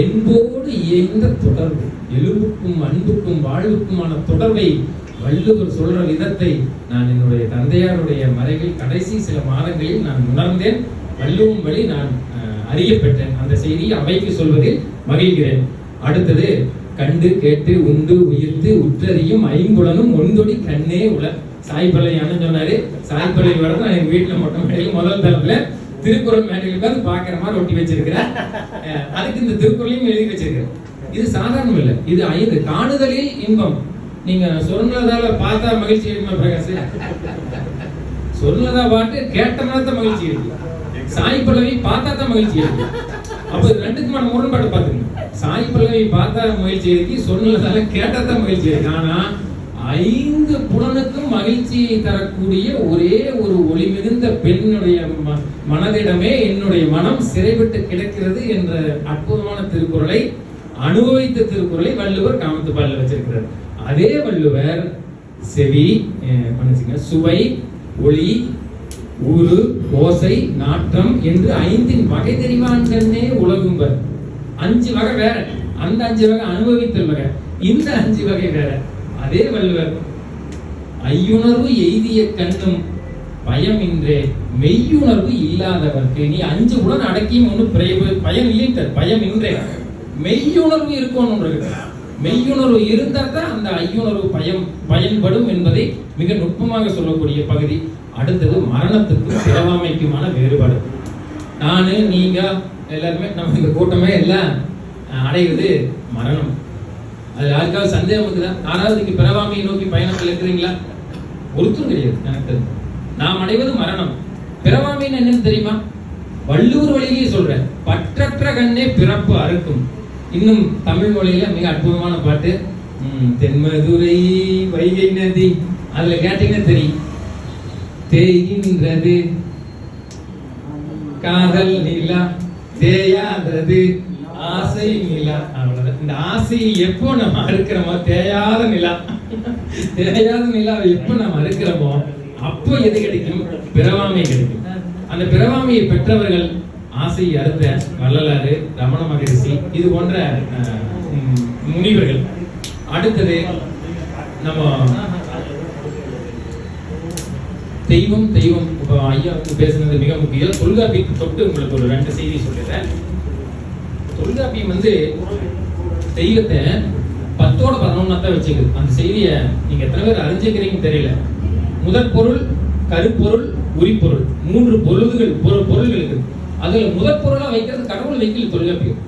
என்போடு இயைந்த தொடர்பு, எலும்புக்கும் அன்புக்கும் வாழ்வுக்குமான தொடர்பை வள்ளுவர் சொல்ற விதத்தை நான் என்னுடைய தந்தையாருடைய மறைவில் கடைசி சில மாதங்களில் நான் உணர்ந்தேன். வள்ளுவம் வழி நான் அறியப்பெற்றேன். அந்த செய்தியை அவைக்கு சொல்வதில் மகிழ்கிறேன். அடுத்தது, கண்டு கேட்டு உண்டு உயிர்த்து உற்றறியும் ஐம்புலனும் ஒன்றொடி கண்ணே உல. சாய்பலை அண்ணன் சொன்னாரு. சாய்பலை வரது நான் எங்க வீட்டுல மொட்டை மேடையில் முதல் தளத்துல திருக்குறள் மேடையில் உட்கார்ந்து பாக்குற மாதிரி ஒட்டி வச்சிருக்கிறேன். அதுக்கு இந்த திருக்குறளையும் எழுதி வச்சிருக்கிறேன். இது சாதாரணம் இல்லை. இது 5 காணுதலில் இன்பம். நீங்க சொன்னதால பார்த்தா மகிழ்ச்சி இருக்குமா பிரகாஷ்? சொன்னதா பாட்டு கேட்டனா தான் மகிழ்ச்சி இருக்கு. சாய் பல்லவி பார்த்தா தான் மகிழ்ச்சி இருக்கு. அப்ப ரெண்டுக்குமான முரண்பாடு பாத்துங்க. சாய் பல்லவி பார்த்தா மகிழ்ச்சி இருக்கு, சொன்னதால கேட்டா தான் மகிழ்ச்சி இருக்கு. ஆனா 5 புலனுக்கும் மகிழ்ச்சியை தரக்கூடிய ஒரே ஒரு ஒளி மிகுந்த பெண்ணுடைய மனதிடமே என்னுடைய மனம் சிறைவிட்டு கிடக்கிறது என்ற அற்புதமான திருக்குறளை, அனுபவித்த திருக்குறளை வள்ளுவர் காமத்துப்பாலில் வச்சிருக்கிறார். அதே வள்ளுவர் செவி, சுவை, ஒளி, ஊறு, ஓசை, நாற்றம் என்று 5 வகை தெரிவான்கண்ணே உலகும்பர். 5 வகை வேற, அந்த 5 வகை அனுபவித்தல் வகை, இந்த 5 வகை வேற. அதே வள்ளுவர் ஐயுணர்வு எய்திய கண்ணும் பயமின்றே மெய்யுணர்வு இல்லாதவர்க்கு. நீ 5 உடன் அடக்கியும் ஒன்றும் பயம் இல்லை, பயம் இன்றே மெய்யுணர்வு இருக்கணும். மெய்யுணர்வு இருந்தால் தான் அந்த ஐயுணர்வு பயன்படும் என்பதை மிக நுட்பமாக சொல்லக்கூடிய பகுதி. அடுத்தது, மரணத்துக்கும் பிறவாமைக்குமான வேறுபாடு. நானு, நீங்க எல்லாருமே, நம்ம இந்த கூட்டமே எல்லாம் அடைவது மரணம். அது யாருக்காவது சந்தேகம் இருக்குதா? யாராவது பிறவாமையை நோக்கி பயணத்தில் இருக்கிறீங்களா? ஒருத்தரும் கிடையாது. எனக்கு நாம் அடைவது மரணம். பிறவாமைன்னு என்னன்னு தெரியுமா? வள்ளுவர் வழியிலேயே சொல்றேன். பற்றற்ற கண்ணே பிறப்பு அறுக்கும். இன்னும் தமிழ் மொழியில மிக அற்புதமான பாட்டு, தென்மதுரை வைகை நதி. அதுல கேட்டீங்கன்னா தெரியும். தேய்கின்றது காதல் நிலா, தேயாதது ஆசை நிலா. அவ்வளவுதான். இந்த ஆசையை எப்போ நம்ம அறுக்கிறோமோ, தேயாத நிலா, தேயாத நிலாவை எப்போ நம்ம அறுக்கிறோமோ அப்போ எது கிடைக்கும்? பிறவாமை கிடைக்கும். அந்த பிறவாமையை பெற்றவர்கள் ஆசையை அறுத்த வள்ளலாறு, ரமண மகரிஷி, இது போன்ற முனிவர்கள். அடுத்தது, நம்ம தெய்வம் இப்போ ஐயா பேசுனது மிக முக்கியம். தொல்காப்பியத்தை தொட்டு உங்களுக்கு ஒரு 2 செய்தி சொல்லிடுறேன். தொல்காப்பியம் தெய்வத்தை 10ஓட 11 தான் வச்சுக்குது. அந்த செய்தியை நீங்க எத்தனை பேர் அறிஞ்சுக்கிறீங்கன்னு தெரியல. முதற் பொருள், கருப்பொருள், உரிப்பொருள், 3 பொருள்கள் இருக்கு. அதுல முதற் பொருளா வைக்கிறது கடவுள் வைக்கல தொல்காப்பியம்.